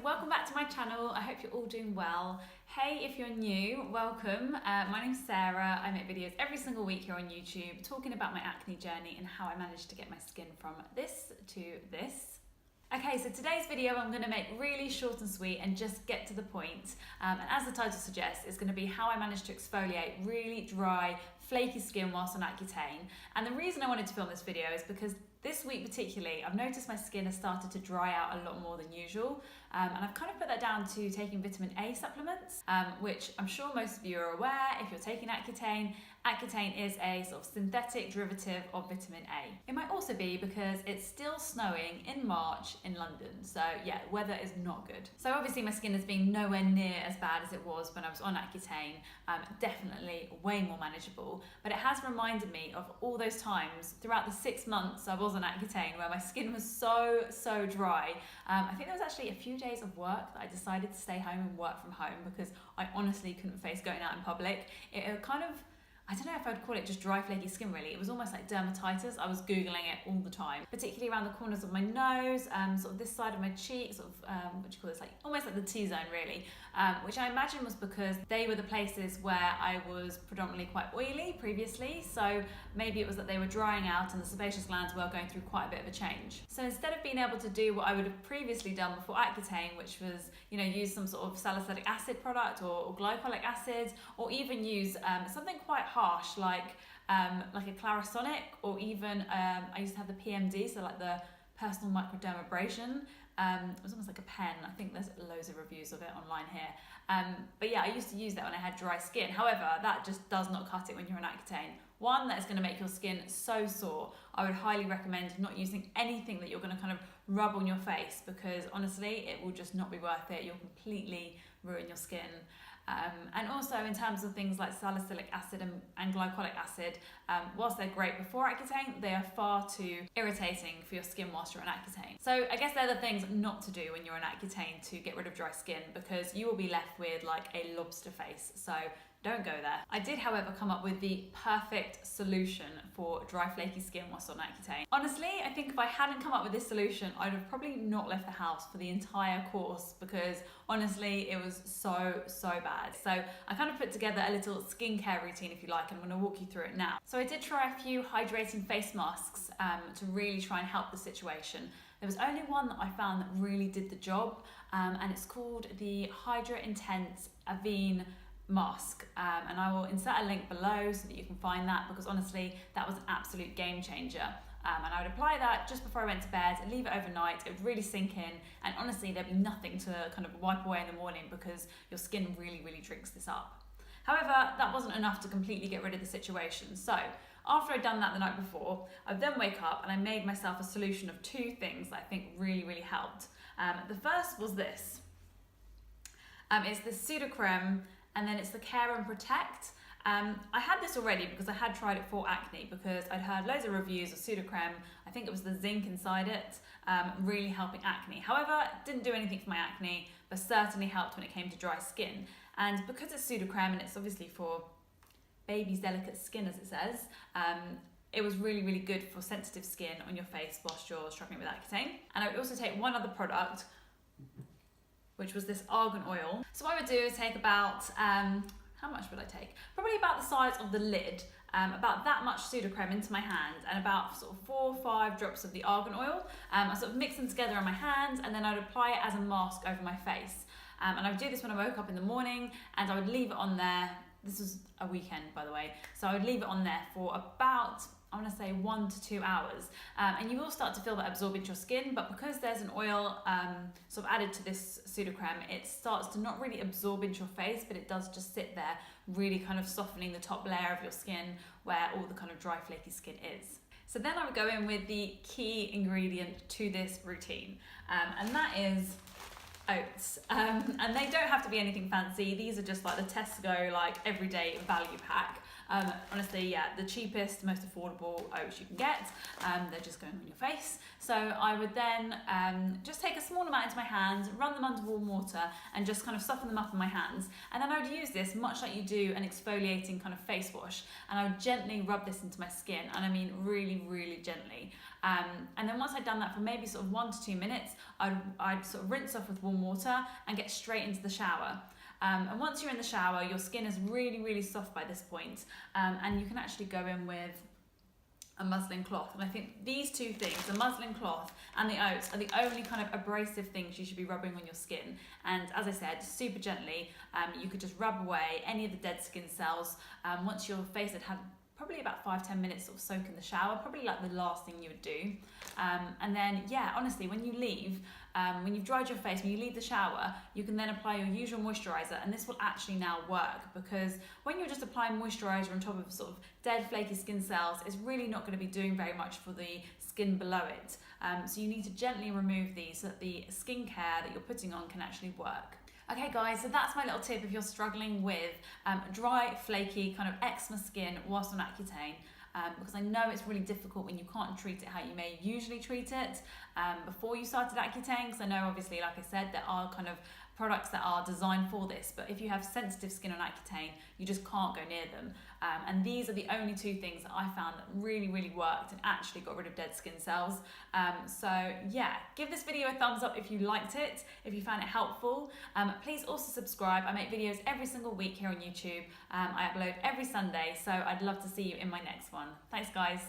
welcome back to my channel. I hope you're all doing well. Hey, if you're new, welcome. My name's Sarah. I make videos every single week here on YouTube talking about my acne journey and how I managed to get my skin from this to this. Okay, so today's video I'm going to make really short and sweet and just get to the point. And as the title suggests, it's going to be how I managed to exfoliate really dry, flaky skin whilst on Accutane. And the reason I wanted to film this video is because this week particularly, I've noticed my skin has started to dry out a lot more than usual. And I've kind of put that down to taking vitamin A supplements, which I'm sure most of you are aware if you're taking Accutane. Accutane is a sort of synthetic derivative of vitamin A. It might also be because it's still snowing in March in London. So yeah, weather is not good. So obviously my skin has been nowhere near as bad as it was when I was on Accutane. Definitely way more manageable. But it has reminded me of all those times throughout the 6 months I was on Accutane where my skin was so dry. I think there was actually a few days of work that I decided to stay home and work from home because I honestly couldn't face going out in public. It kind of, I don't know if I'd call it just dry, flaky skin really. It was almost like dermatitis. I was Googling it all the time, particularly around the corners of my nose, sort of this side of my cheek, sort of, what do you call this, like almost like the T-zone really, which I imagine was because they were the places where I was predominantly quite oily previously. So maybe it was that they were drying out and the sebaceous glands were going through quite a bit of a change. So instead of being able to do what I would have previously done before Accutane, which was, you know, use some sort of salicylic acid product or glycolic acid, or even use something quite harsh like a Clarisonic, or even I used to have the PMD, so like the personal microdermabrasion. It was almost like a pen. I think there's loads of reviews of it online here. But yeah, I used to use that when I had dry skin. However, that just does not cut it when you're on Accutane. One, that is going to make your skin so sore. I would highly recommend not using anything that you're going to kind of rub on your face, because honestly, it will just not be worth it. You'll completely ruin your skin. And also in terms of things like salicylic acid and glycolic acid, whilst they're great before Accutane, they are far too irritating for your skin whilst you're on Accutane. So I guess they're the things not to do when you're on Accutane to get rid of dry skin, because you will be left with like a lobster face. So don't go there. I did, however, come up with the perfect solution for dry, flaky skin whilst on Accutane. Honestly, I think if I hadn't come up with this solution, I'd have probably not left the house for the entire course, because honestly, it was so bad. So I kind of put together a little skincare routine, if you like, and I'm gonna walk you through it now. So I did try a few hydrating face masks to really try and help the situation. There was only one that I found that really did the job, and it's called the Hydra Intense Evene mask, and I will insert a link below so that you can find that, because honestly that was an absolute game changer. And I would apply that just before I went to bed and leave it overnight. It would really sink in, and honestly there'd be nothing to kind of wipe away in the morning because your skin really drinks this up. However, that wasn't enough to completely get rid of the situation. So after I'd done that the night before, I would then wake up and I made myself a solution of 2 things that I think really helped. The first was this. It's the pseudo-creme, and then it's the Care and Protect. I had this already because I had tried it for acne, because I'd heard loads of reviews of pseudo-creme. I think it was the zinc inside it, really helping acne. However, it didn't do anything for my acne, but certainly helped when it came to dry skin. And because it's pseudo-creme and it's obviously for baby's delicate skin, as it says, it was really good for sensitive skin on your face whilst you're struggling with Accutane. And I would also take one other product, which was this Argan Oil. So what I would do is take about, how much would I take? Probably about the size of the lid, about that much pseudo-creme into my hand, and about sort of 4 or 5 drops of the Argan Oil. I sort of mix them together on my hands, and then I'd apply it as a mask over my face. And I would do this when I woke up in the morning, and I would leave it on there. This was a weekend, by the way. So I would leave it on there for about, I want to say 1 to 2 hours, and you will start to feel that absorb into your skin, but because there's an oil sort of added to this pseudo-creme, it starts to not really absorb into your face, but it does just sit there, really kind of softening the top layer of your skin where all the kind of dry, flaky skin is. So then I would go in with the key ingredient to this routine, and that is oats. And they don't have to be anything fancy. These are just like the Tesco like everyday value pack. Honestly, yeah, the cheapest, most affordable oats you can get. They're just going on your face. So I would then just take a small amount into my hands, run them under warm water, and just kind of soften them up in my hands. And then I would use this much like you do an exfoliating kind of face wash, and I would gently rub this into my skin, and I mean really, really gently. And then once I'd done that for maybe sort of 1 to 2 minutes, I'd sort of rinse off with warm water and get straight into the shower. And once you're in the shower, your skin is really, really soft by this point, and you can actually go in with a muslin cloth. And I think these two things, the muslin cloth and the oats, are the only kind of abrasive things you should be rubbing on your skin. And as I said, super gently, you could just rub away any of the dead skin cells. Once your face had had probably about 5-10 minutes sort of soak in the shower, probably like the last thing you would do. And then, yeah, honestly, when you leave, when you've dried your face, when you leave the shower, you can then apply your usual moisturiser, and this will actually now work, because when you're just applying moisturiser on top of sort of dead flaky skin cells, it's really not going to be doing very much for the skin below it. So you need to gently remove these so that the skincare that you're putting on can actually work. Okay guys, so that's my little tip if you're struggling with dry, flaky, kind of eczema skin whilst on Accutane. Because I know it's really difficult when you can't treat it how you may usually treat it before you started Accutane, because I know obviously, like I said, there are kind of products that are designed for this, but if you have sensitive skin on Accutane, you just can't go near them. And these are the only two things that I found that really, really worked and actually got rid of dead skin cells. So yeah, give this video a thumbs up if you liked it, if you found it helpful. Please also subscribe. I make videos every single week here on YouTube. I upload every Sunday, so I'd love to see you in my next one. Thanks guys.